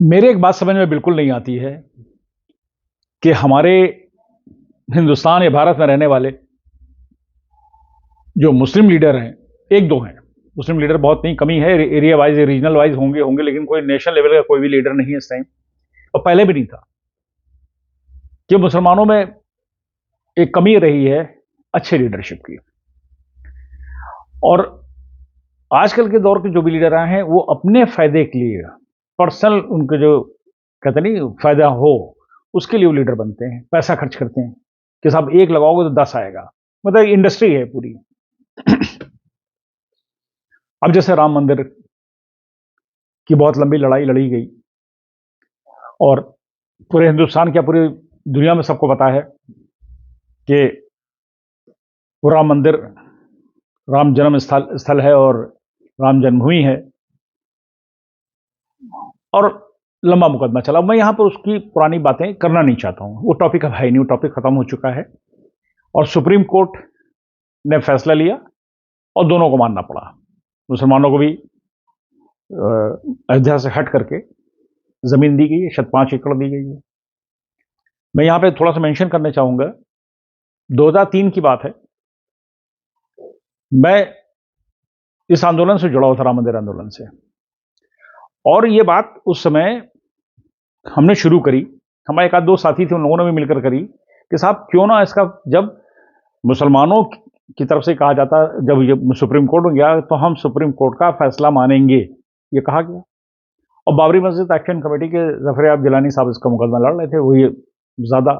मेरे एक बात समझ में बिल्कुल नहीं आती है कि हमारे हिंदुस्तान या भारत में रहने वाले जो मुस्लिम लीडर हैं, एक दो हैं मुस्लिम लीडर, बहुत नहीं, कमी है, एरिया वाइज रीजनल वाइज होंगे, लेकिन कोई नेशनल लेवल का कोई भी लीडर नहीं है इस टाइम, और पहले भी नहीं था, कि मुसलमानों में एक कमी रही है अच्छे लीडरशिप की। और आजकल के दौर के जो भी लीडर आए हैं वो अपने फायदे के लिए, पर्सनल उनके जो कहते नहीं फायदा हो, उसके लिए वो लीडर बनते हैं, पैसा खर्च करते हैं कि साहब एक लगाओगे तो 10 आएगा, मतलब इंडस्ट्री है पूरी। अब जैसे राम मंदिर की बहुत लंबी लड़ाई लड़ी गई, और पूरे हिंदुस्तान क्या पूरी दुनिया में सबको पता है कि वो राम मंदिर राम जन्म स्थल है और राम जन्मभूमि है, और लंबा मुकदमा चला। मैं यहां पर उसकी पुरानी बातें करना नहीं चाहता हूं, वो टॉपिक अब है नहीं, वो टॉपिक खत्म हो चुका है, और सुप्रीम कोर्ट ने फैसला लिया और दोनों को मानना पड़ा। मुसलमानों को भी अयोध्या से हट करके जमीन दी गई है, 5 एकड़ दी गई है। मैं यहां पे थोड़ा सा मेंशन करना चाहूंगा, 2003 की बात है, मैं इस आंदोलन से जुड़ा हुआ था, राम मंदिर आंदोलन से, और ये बात उस समय हमने शुरू करी, हमारे एक आध दो साथी थे, उन लोगों ने भी मिलकर करी कि साहब क्यों ना इसका, जब मुसलमानों की तरफ से कहा जाता, जब ये सुप्रीम कोर्ट में गया तो हम सुप्रीम कोर्ट का फैसला मानेंगे, ये कहा गया। और बाबरी मस्जिद एक्शन कमेटी के जफरयाब जिलानी साहब इसका मुकदमा लड़ रहे थे, वो ये ज्यादा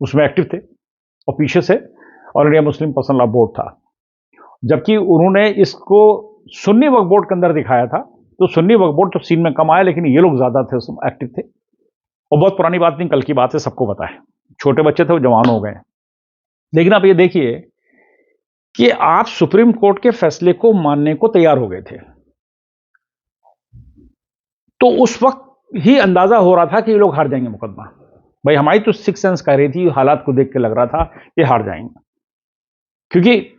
उसमें एक्टिव थे, और पीछे से all India Muslim personal law board था, जबकि उन्होंने इसको सुन्नी वक्फ बोर्ड के अंदर दिखाया था, तो सुन्नी वक्फ बोर्ड तो सीन में कम आया, लेकिन ये लोग ज्यादा थे, उसमें एक्टिव थे। और बहुत पुरानी बात नहीं, कल की बात है, सबको पता है, छोटे बच्चे थे वो जवान हो गए। लेकिन आप ये देखिए कि आप सुप्रीम कोर्ट के फैसले को मानने को तैयार हो गए थे, तो उस वक्त ही अंदाजा हो रहा था कि ये लोग हार जाएंगे मुकदमा। भाई हमारी तो सिक्स सेंस कह रही थी, हालात को देख के लग रहा था ये हार जाएंगे, क्योंकि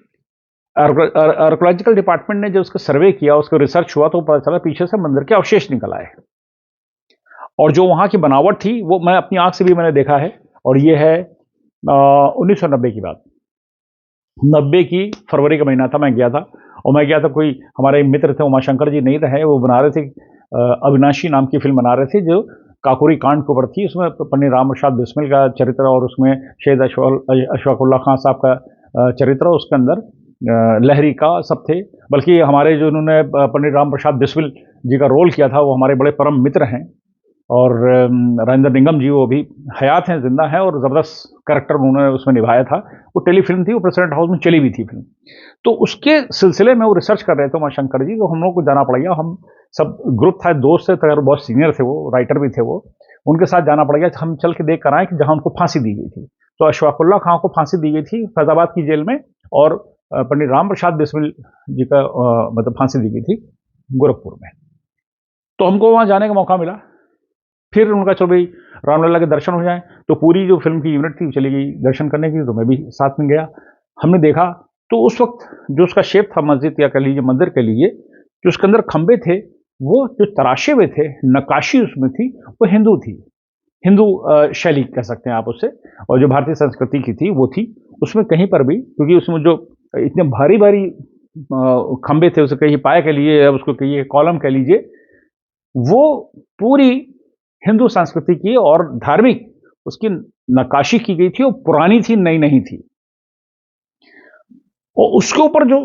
आर्कोलॉजिकल डिपार्टमेंट ने जो उसका सर्वे किया, उसका रिसर्च हुआ, तो पता चला पीछे से मंदिर के अवशेष निकल आए, और जो वहां की बनावट थी वो मैं अपनी आंख से भी मैंने देखा है। और ये है 1990 की बात, 90 की फरवरी का महीना था, मैं गया था, और मैं गया था, कोई हमारे मित्र थे, उमाशंकर जी नहीं रहे, वो बना रहे थे अविनाशी नाम की फिल्म बना रहे थे, जो काकोरी कांड के ऊपर थी। उसमें पंडित राम प्रसाद बिस्मिल का चरित्र, और उसमें शहीद अशफाकुल्ला खान साहब का चरित्र, उसके अंदर लहरी का सब थे। बल्कि हमारे जो उन्होंने पंडित राम प्रसाद बिस्मिल जी का रोल किया था, वो हमारे बड़े परम मित्र हैं, और राजेंद्र निगम जी वो भी हयात हैं, जिंदा हैं, और ज़बरदस्त कैरेक्टर उन्होंने उसमें निभाया था। वो टेलीफिल्म थी, वो प्रेसिडेंट हाउस में चली भी थी फिल्म। तो उसके सिलसिले में वो रिसर्च कर रहे थे उमाशंकर जी, तो हम लोग को जाना पड़ गया, हम सब ग्रुप था, दोस्त थे, तो बहुत सीनियर थे वो, राइटर भी थे वो, उनके साथ जाना पड़ गया। हम चल के देख कर आए कि जहाँ उनको फांसी दी गई थी, तो अशफाकुल्ला खां को फांसी दी गई थी फैजाबाद की जेल में, और पंडित राम प्रसाद बिस्मिल जी का मतलब फांसी दी गई थी गोरखपुर में। तो हमको वहां जाने का मौका मिला, फिर उनका चलो भाई रामलला के दर्शन हो जाए, तो पूरी जो फिल्म की यूनिट थी चली गई दर्शन करने की, तो मैं भी साथ में गया। हमने देखा तो उस वक्त जो उसका शेप था मस्जिद या कह लीजिए मंदिर के लिए, जो उसके अंदर खंबे थे, वो जो तराशे हुए थे, नक्काशी उसमें थी, वो हिंदू थी, हिंदू शैली कह सकते हैं आप उससे, और जो भारतीय संस्कृति की थी वो थी उसमें कहीं पर भी, क्योंकि उसमें जो इतने भारी भारी खंबे थे, उसे कहिए पाए कह लीजिए, या उसको कहिए कॉलम कह लीजिए, वो पूरी हिंदू संस्कृति की और धार्मिक उसकी नक्काशी की गई थी, वो पुरानी थी, नई नहीं थी। और उसके ऊपर जो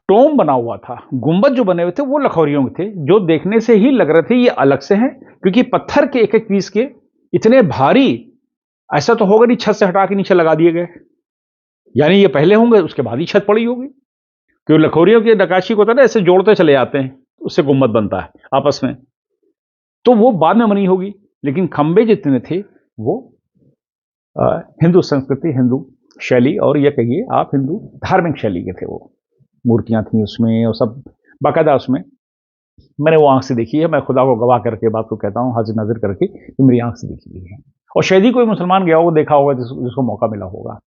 टोम बना हुआ था, गुंबद जो बने हुए थे, वो लखोरियों के थे, जो देखने से ही लग रहे थे ये अलग से हैं, क्योंकि पत्थर के एक एक पीस के इतने भारी, ऐसा तो होगा नहीं छत से हटा के नीचे लगा दिए गए, यानी ये पहले होंगे उसके बाद ही छत पड़ी होगी, क्योंकि लखोरियों की नक्काशी को तो ना ऐसे जोड़ते चले जाते हैं, उससे गुंबद बनता है आपस में, तो वो बाद में बनी होगी। लेकिन खंबे जितने थे वो हिंदू संस्कृति, हिंदू शैली, और ये कहिए आप हिंदू धार्मिक शैली के थे, वो मूर्तियां थी उसमें और सब बाकायदा उसमें। मैंने वो आंख से देखी है, मैं खुदा को गवाह करके बात को कहता हूँ, हाजिर नाजिर करके, कि मेरी आंख से देखी हुई है, और शायद ही कोई मुसलमान गया होगा, देखा होगा, जिसको मौका मिला होगा।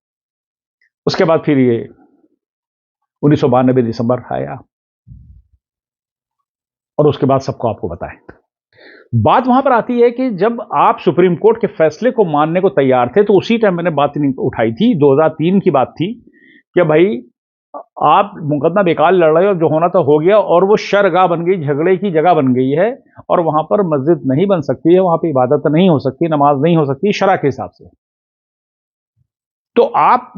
उसके बाद फिर ये 1992 दिसंबर आया, और उसके बाद सबको आपको बताएं बात वहां पर आती है कि जब आप सुप्रीम कोर्ट के फैसले को मानने को तैयार थे, तो उसी टाइम मैंने बात नहीं उठाई थी, 2003 की बात थी कि भाई आप मुकदमा बेकार लड़ रहे हो, जो होना तो हो गया, और वो शरगाह बन गई, झगड़े की जगह बन गई है, और वहां पर मस्जिद नहीं बन सकती है, वहां पर इबादत नहीं हो सकती, नमाज नहीं हो सकती शरा के हिसाब से। तो आप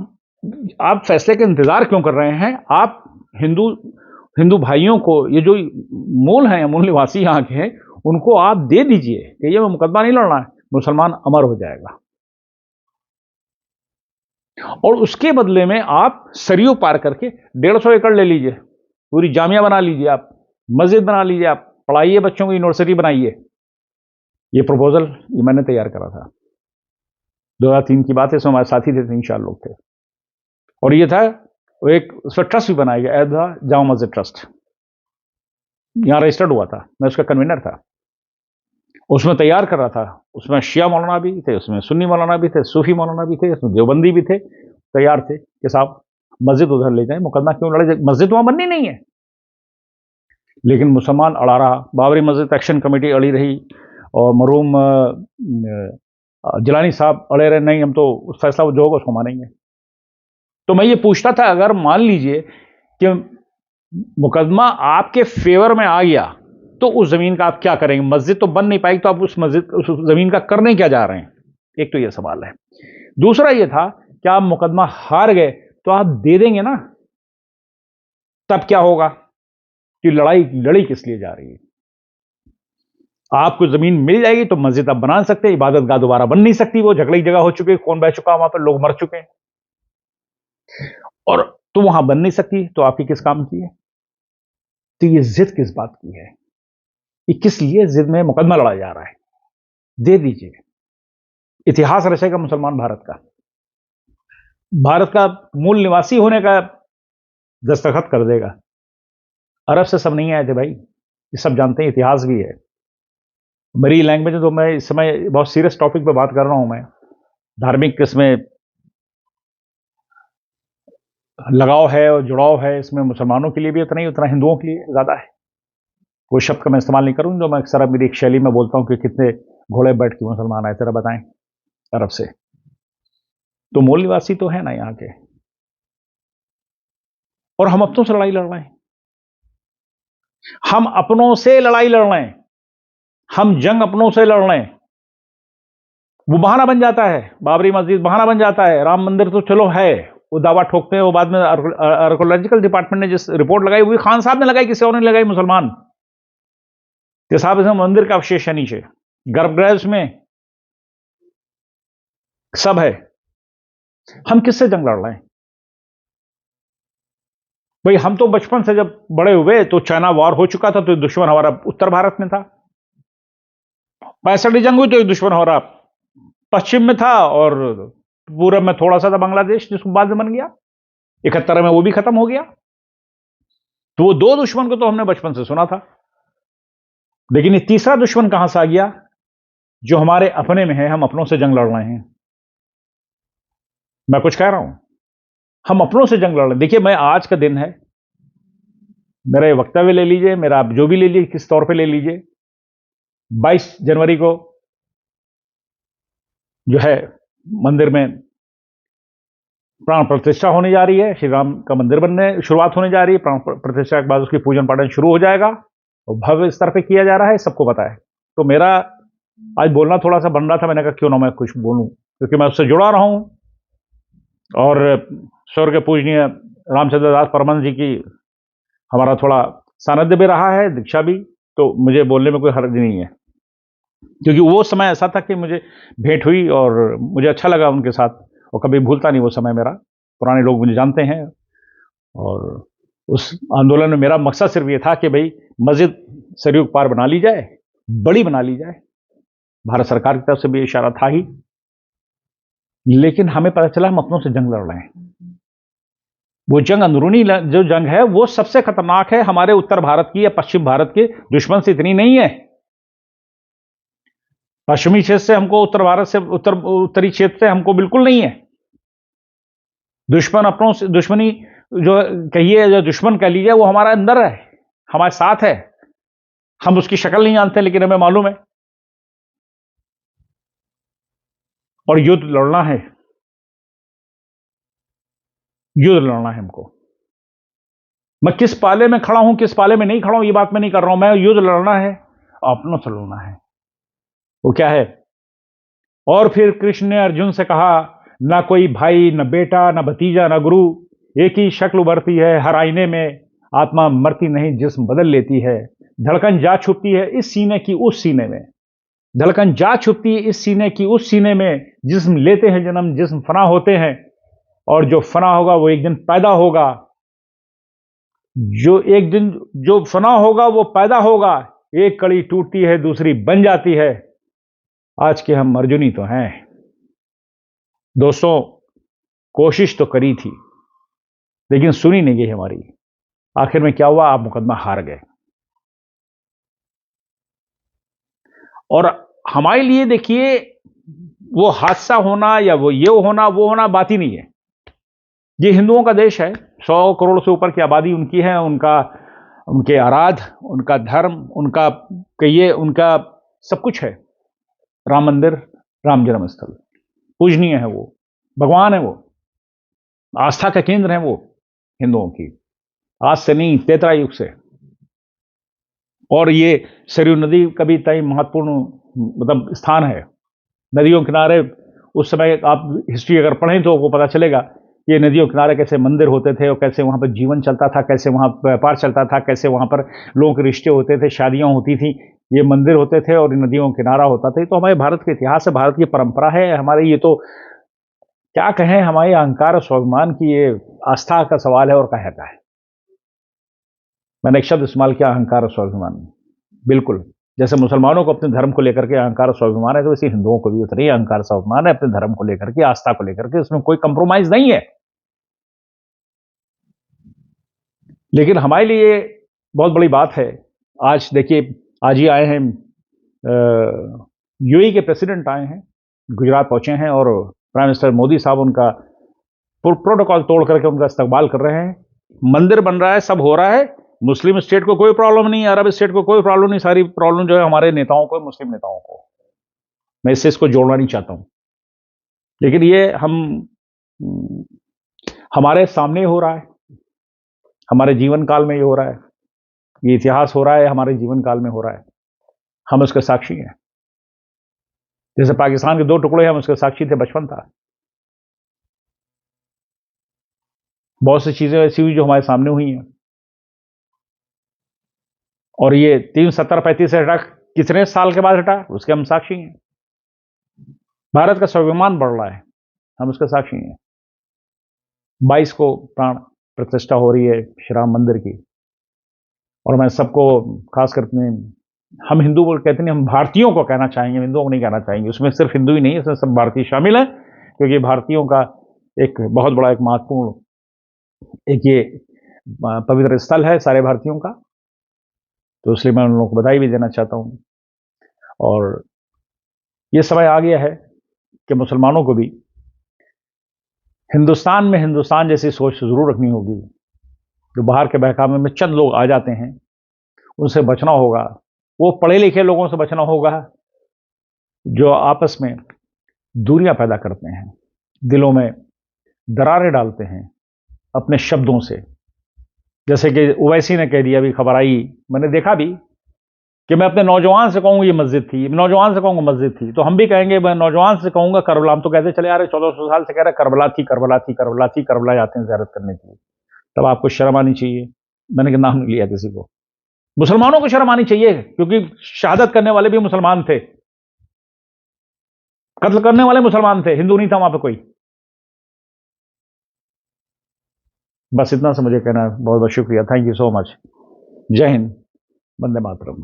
फैसले का इंतजार क्यों कर रहे हैं? आप हिंदू हिंदू भाइयों को, ये जो मूल हैं, मूल निवासी यहाँ के हैं, उनको आप दे दीजिए कि ये मुकदमा नहीं लड़ना है, मुसलमान अमर हो जाएगा। और उसके बदले में आप सरयू पार करके 150 एकड़ ले लीजिए, पूरी जामिया बना लीजिए, आप मस्जिद बना लीजिए, आप पढ़ाइए बच्चों को, यूनिवर्सिटी बनाइए। ये प्रपोजल ये मैंने तैयार करा था, 2003 की बात है। इसमें हमारे साथी थे, 3-4 लोग थे, और ये था एक उसका ट्रस्ट भी बनाया गया, अयोध्या जामा मस्जिद ट्रस्ट, यहां रजिस्टर्ड हुआ था, मैं उसका कन्वीनर था। उसमें तैयार कर रहा था, उसमें शिया मौलाना भी थे, उसमें सुन्नी मौलाना भी थे, सूफी मौलाना भी थे, उसमें देवबंदी भी थे, तैयार थे कि साहब मस्जिद उधर ले जाएं, मुकदमा क्यों लड़े, मस्जिद वहां बननी नहीं है। लेकिन मुसलमान अड़ा रहा, बाबरी मस्जिद एक्शन कमेटी अड़ी रही, और मरूम जिलानी साहब अड़े रहे, नहीं हम तो उस फैसला जो होगा उसको मानेंगे। तो मैं ये पूछता था, अगर मान लीजिए कि मुकदमा आपके फेवर में आ गया, तो उस जमीन का आप क्या करेंगे? मस्जिद तो बन नहीं पाएगी, तो आप उस जमीन का करने क्या जा रहे हैं? एक तो ये सवाल है। दूसरा ये था कि आप मुकदमा हार गए तो आप दे देंगे ना, तब क्या होगा कि लड़ाई लड़ी किस लिए जा रही है? आपको जमीन मिल जाएगी तो मस्जिद आप बना सकते हैं, इबादत गाह दोबारा बन नहीं सकती, वो झगड़े की जगह हो चुकी है, कौन बह चुका, वहां पर लोग मर चुके हैं, और तो वहां बन नहीं सकती, तो आपकी किस काम की है? तो ये जिद किस बात की है? ये किस लिए जिद में मुकदमा लड़ा जा रहा है? दे दीजिए, इतिहास रचेगा मुसलमान भारत का मूल निवासी होने का दस्तखत कर देगा। अरब से सब नहीं आए थे भाई, ये सब जानते हैं, इतिहास भी है। मेरी लैंग्वेज में तो मैं इस समय बहुत सीरियस टॉपिक पे बात कर रहा हूं, मैं धार्मिक इसमें लगाव है और जुड़ाव है, इसमें मुसलमानों के लिए भी उतना ही, उतना हिंदुओं के लिए ज्यादा है। कोई शब्द का मैं इस्तेमाल नहीं करूं, जो मैं अक्सर मेरी एक शैली में बोलता हूं कि कितने घोड़े बैठ के मुसलमान आए तेरा बताएं अरब से, तो मूल निवासी तो है ना यहाँ के, और हम अपनों से लड़ाई लड़ रहे हैं, हम अपनों से लड़ाई लड़ रहे हैं, हम जंग अपनों से लड़ रहे हैं। वो बहाना बन जाता है, बाबरी मस्जिद बहाना बन जाता है, राम मंदिर तो चलो है, वो दावा ठोकते हैं, वो बाद में आर्कोलॉजिकल डिपार्टमेंट ने जिस रिपोर्ट लगाई, वो खान साहब ने लगाई, किसी और ने लगाई, मुसलमान के साहब, इसमें मंदिर का अवशेष है नीचे, गर्भगृह में सब है। हम किससे जंग लड़ रहे हैं भाई? हम तो बचपन से जब बड़े हुए तो चाइना वॉर हो चुका था, तो दुश्मन हमारा उत्तर भारत में था, 65 जंग हुई तो दुश्मन हमारा पश्चिम में था, और पूरब में थोड़ा सा था बांग्लादेश, जिसको बाद में बन गया, 71 में वो भी खत्म हो गया। तो वो दो दुश्मन को तो हमने बचपन से सुना था, लेकिन ये तीसरा दुश्मन कहां से आ गया, जो हमारे अपने में है, हम अपनों से जंग लड़ रहे हैं। मैं कुछ कह रहा हूं, हम अपनों से जंग लड़ रहे हैं। देखिए, मैं आज का दिन है, मेरा वक्तव्य ले लीजिए, मेरा आप जो भी ले लीजिए, किस तौर पे ले लीजिए, 22 जनवरी को जो है मंदिर में प्राण प्रतिष्ठा होने जा रही है, श्री राम का मंदिर बनने शुरुआत होने जा रही है, प्राण प्रतिष्ठा के बाद उसकी पूजन पाठन शुरू हो जाएगा, और भव्य स्तर पे किया जा रहा है, सबको पता है। तो मेरा आज बोलना थोड़ा सा बन रहा था, मैंने कहा क्यों ना मैं कुछ बोलूं, क्योंकि मैं उससे जुड़ा रहा हूं, और स्वर्ग पूजनीय रामचंद्र दास परमहंस जी की हमारा थोड़ा सानिध्य भी रहा है, दीक्षा भी, तो मुझे बोलने में कोई हर्ज नहीं है, क्योंकि वो समय ऐसा था कि मुझे भेंट हुई और मुझे अच्छा लगा उनके साथ, और कभी भूलता नहीं वो समय मेरा। पुराने लोग मुझे जानते हैं, और उस आंदोलन में मेरा मकसद सिर्फ ये था कि भाई मस्जिद सरयू पार बना ली जाए, बड़ी बना ली जाए, भारत सरकार की तरफ से भी इशारा था ही, लेकिन हमें पता चला हम अपनों से जंग लड़ रहे हैं। वो जंग अंदरूनी जो जंग है, वो सबसे खतरनाक है, हमारे उत्तर भारत की या पश्चिम भारत के दुश्मन से इतनी नहीं है। पश्चिमी क्षेत्र से हमको, उत्तर भारत से, उत्तरी क्षेत्र से हमको बिल्कुल नहीं है दुश्मन। अपनों से दुश्मनी जो कहिए, जो दुश्मन कह लीजिए, वो हमारे अंदर है, हमारे साथ है, हम उसकी शक्ल नहीं जानते, लेकिन हमें मालूम है। और युद्ध लड़ना है, युद्ध लड़ना है हमको। मैं किस पाले में खड़ा हूं, किस पाले में नहीं खड़ा हूं, ये बात मैं नहीं कर रहा हूं। मैं युद्ध लड़ना है, अपनों से लड़ना है। वो क्या है? और फिर कृष्ण ने अर्जुन से कहा, ना कोई भाई, न बेटा, न भतीजा, न गुरु, एक ही शक्ल उभरती है हर आईने में, आत्मा मरती नहीं जिस्म बदल लेती है, धड़कन जा छुपती है इस सीने की उस सीने में, धड़कन जा छुपती है इस सीने की उस सीने में, जिस्म लेते हैं जन्म, जिस्म फना होते हैं, और जो फना होगा वो एक दिन पैदा होगा, जो एक दिन जो फना होगा वो पैदा होगा, एक कड़ी टूटती है दूसरी बन जाती है, आज के हम अर्जुनी तो हैं। दोस्तों, कोशिश तो करी थी, लेकिन सुनी नहीं गई हमारी। आखिर में क्या हुआ? आप मुकदमा हार गए। और हमारे लिए देखिए, वो हादसा होना या वो ये होना वो होना बात ही नहीं है। ये हिंदुओं का देश है, 100 करोड़ से ऊपर की आबादी उनकी है, उनका, उनके आराध, उनका धर्म, उनका कहिए, उनका सब कुछ है। राम मंदिर, राम जन्मस्थल पूजनीय है, वो भगवान है, वो आस्था का केंद्र है वो हिंदुओं की, आज से नहीं, त्रेता युग से। और ये सरयू नदी का भी तय महत्वपूर्ण मतलब स्थान है। नदियों किनारे उस समय आप हिस्ट्री अगर पढ़ें तो आपको पता चलेगा ये नदियों किनारे कैसे मंदिर होते थे, और कैसे वहां पर जीवन चलता था, कैसे वहां व्यापार चलता था, कैसे वहां पर लोगों के रिश्ते होते थे, शादियां होती थी, ये मंदिर होते थे और नदियों किनारा होता था। तो हमारे भारत के इतिहास है, भारत की परंपरा है हमारे। ये तो क्या कहें, हमारे अहंकार और स्वाभिमान की ये आस्था का सवाल है और कहता है। मैंने एक शब्द इस्तेमाल किया, अहंकार और स्वाभिमान। बिल्कुल, जैसे मुसलमानों को अपने धर्म को लेकर के अहंकार और स्वाभिमान है, तो वैसे हिंदुओं को भी उतना ही अहंकार स्वाभिमान है अपने धर्म को लेकर के, आस्था को लेकर के, इसमें कोई कंप्रोमाइज नहीं है। लेकिन हमारे लिए बहुत बड़ी बात है, आज देखिए, आज ही आए हैं यूएई के प्रेसिडेंट आए हैं, गुजरात पहुंचे हैं, और प्राइम मिनिस्टर मोदी साहब उनका प्रोटोकॉल तोड़ करके उनका इस्तकबाल कर रहे हैं। मंदिर बन रहा है, सब हो रहा है, मुस्लिम स्टेट को कोई प्रॉब्लम नहीं, अरब स्टेट को कोई प्रॉब्लम नहीं, सारी प्रॉब्लम जो है हमारे नेताओं को, मुस्लिम नेताओं को। मैं इससे इसको जोड़ना नहीं चाहता हूं, लेकिन ये हमारे सामने हो रहा है, हमारे जीवन काल में ये हो रहा है, ये इतिहास हो रहा है, हमारे जीवन काल में हो रहा है, हम उसके साक्षी हैं। जैसे पाकिस्तान के 2 टुकड़े, हम उसके साक्षी थे, बचपन था। बहुत सी चीजें ऐसी हुई जो हमारे सामने हुई हैं, और ये 370-35 से हटा, कितने साल के बाद हटा, उसके हम साक्षी हैं। भारत का स्वाभिमान बढ़ रहा है, हम उसके साक्षी हैं। 22 को प्राण प्रतिष्ठा हो रही है श्री राम मंदिर की, और मैं सबको, खास करके हम हिंदू को कहते नहीं, हम भारतीयों को कहना चाहेंगे, हिंदुओं को नहीं कहना चाहेंगे। उसमें सिर्फ हिंदू ही नहीं है, इसमें सब भारतीय शामिल है, क्योंकि भारतीयों का एक बहुत बड़ा, एक महत्वपूर्ण, एक ये पवित्र स्थल है सारे भारतीयों का। तो इसलिए मैं उन लोगों को बधाई भी देना चाहता हूं। और ये समय आ गया है कि मुसलमानों को भी हिंदुस्तान में हिंदुस्तान जैसी सोच जरूर रखनी होगी। जो बाहर के बहकावे में चंद लोग आ जाते हैं, उनसे बचना होगा। वो पढ़े लिखे लोगों से बचना होगा जो आपस में दूरियां पैदा करते हैं, दिलों में दरारें डालते हैं अपने शब्दों से। जैसे कि ओवैसी ने कह दिया, अभी खबर आई, मैंने देखा भी, कि मैं अपने नौजवान से कहूंगा ये मस्जिद थी, नौजवान से कहूंगा मस्जिद थी, तो हम भी कहेंगे, मैं नौजवान से कहूंगा करबला। हम तो कहते चले आ रहे 1400 साल से, कह रहे करबला थी, करबला थी, करबला थी, करबला जाते हैं ज़ियारत करने के लिए। तब आपको शर्म आनी चाहिए। मैंने नाम नहीं लिया किसी को, मुसलमानों को शर्म आनी चाहिए, क्योंकि शहादत करने वाले भी मुसलमान थे, कत्ल करने वाले मुसलमान थे, हिंदू नहीं था वहां पे कोई। बस इतना से मुझे कहना है। बहुत बहुत शुक्रिया, थैंक यू सो मच। जय हिंद, वंदे मातरम।